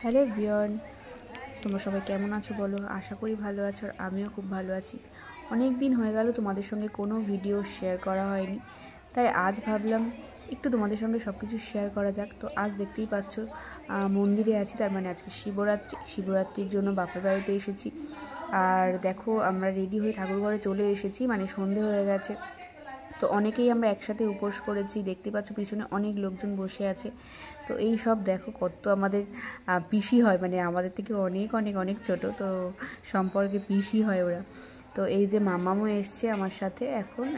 Hello everyone, তোমরা সবাই কেমন আছো বলো? আশা করি ভালো আছো, আর আমিও খুব ভালো আছি। অনেক দিন হয়ে গেল তোমাদের সঙ্গে কোনো ভিডিও শেয়ার করা হয়নি, তাই আজ ভাবলাম একটু তোমাদের সঙ্গে সব কিছু শেয়ার করা যাক। তো আজ দেখতেই পাচ্ছ মন্দিরে আছি, তার মানে আজকে শিবরাত্রির জন্য বাপের বাড়িতে এসেছি। আর দেখো আমরা রেডি হয়ে ঠাকুরঘরে চলে এসেছি, মানে সন্ধে হয়ে গেছে। তো অনেকেই আমরা একসাথে উপোস করেছি, দেখতে পাচ্ছ পিছনে অনেক লোকজন বসে আছে। তো এই সব দেখো কত আমাদের পিসি হয়, মানে আমাদের থেকে অনেক অনেক অনেক ছোট, তো সম্পর্কে পিসি হয় ওরা। তো এই যে মামামও এসছে আমার সাথে,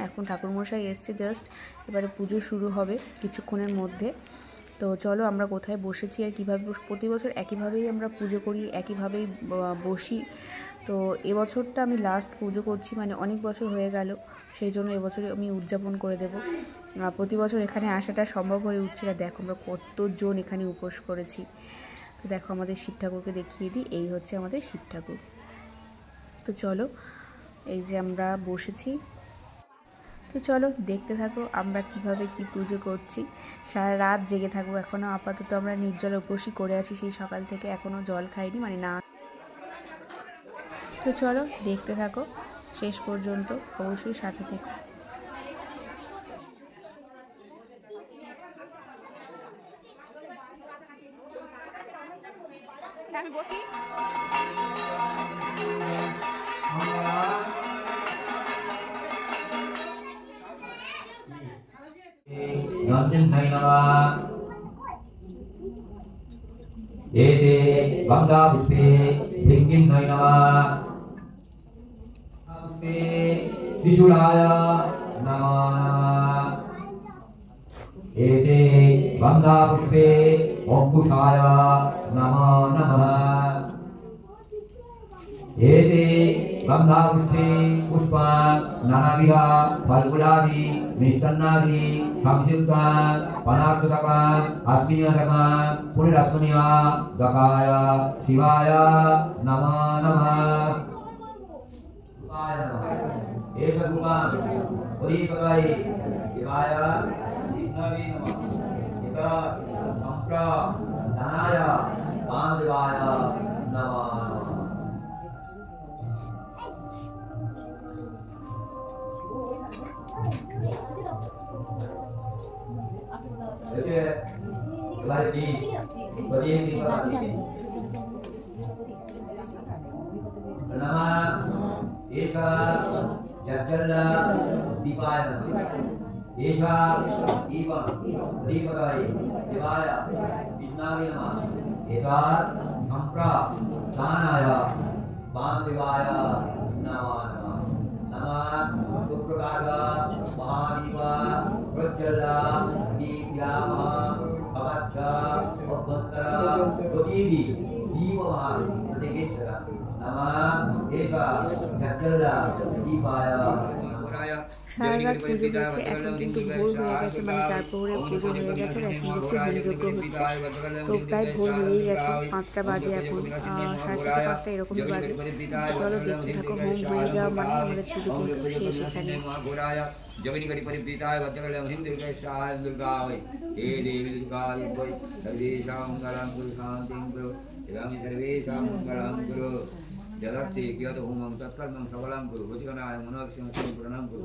এখন ঠাকুরমশাই এসছে জাস্ট, এবারে পুজো শুরু হবে কিছুক্ষণের মধ্যে। তো চলো আমরা কোথায় বসেছি আর কীভাবে প্রতি বছর একইভাবেই আমরা পুজো করি, একইভাবেই বসি। তো এবছরটা আমি লাস্ট পুজো করছি, মানে অনেক বছর হয়ে গেল, সেই জন্য এবছরে আমি উদযাপন করে দেব। প্রতি বছর এখানে আসাটা সম্ভব হয়ে উঠছে না। দেখো আমরা কতজন এখানে উপোস করেছি। তো দেখো আমাদের শিব ঠাকুরকে দেখিয়ে দিই, এই হচ্ছে আমাদের শিব ঠাকুর। তো চলো, এই যে আমরা বসেছি, তো চলো দেখতে থাকো আমরা কিভাবে কি পুজো করছি। সারা রাত জেগে থাকবো। এখনও আপাতত আমরা নির্জলা উপোসই করে আছি, সেই সকাল থেকে এখনও জল খাইনি, মানে না। তো চলো দেখতে থাকো শেষ পর্যন্ত, অবশ্যই সাথে থেকো। আমি বসি एते गंगा पुष्पे भिङ्गिन्नै नमः पुष्पे त्रिशूलाय नमः एते गंगा पुष्पे अंकुशाय नमो नमः एते गंगा पुष्पे पुष्पा नानाविधा फलफुलादि मिष्टान्नादि संयुक्ता पदार्थदका अस्मिन्नदका पुनरस्मिन्या दकाय शिवाय नमो नमः एक रूपा परीपकाय शिवाय विष्णवे नमः एक संप्र दानाय वामदेवाय नमः लड़की बड़ी की बात नमः एका जगल्ला दीपाय एका दीपा दीपकाय शिवाय विष्णवे नमः एका संप्रा दानाय वामदेवाय नमः नमः सुप्रभात महादीपा प्रज्वला दीप्यामः अवच्छा अभ्यंतरा प्रदीपी दीपवान प्रतिकेश्वरा नमः एका जगल्ला दीपाय সারা রাত পুজো হয়েছে, এখন কিন্তু ভোর হয়ে গেছে, মানে 4 প্রহরে পুজো হয়ে গেছে। এখন দেখছি হোমযজ্ঞ হচ্ছে, তো প্রায় ভোর হয়েই গেছে, 5টা বাজে এখন, 4:30 5টা এরকমই বাজে। চলো দেখতে থাকো, হোম হয়ে যাওয়া মানে আমাদের পুজো কিন্তু শেষ এখানে। जगनी करी परिप्रीताय वत्तकले हिंदुर्गे शाय दुर्गाय हे देवी दुर्गाय वै सर्वेषां मंगलं कुरु शान्तिं कुरु एवं सर्वेषां मंगलं कुरु जगत्ते यत् होमं तत्कर्मं सकलं कुरु वचनाय मनोक्षणं प्रणाम कुरु।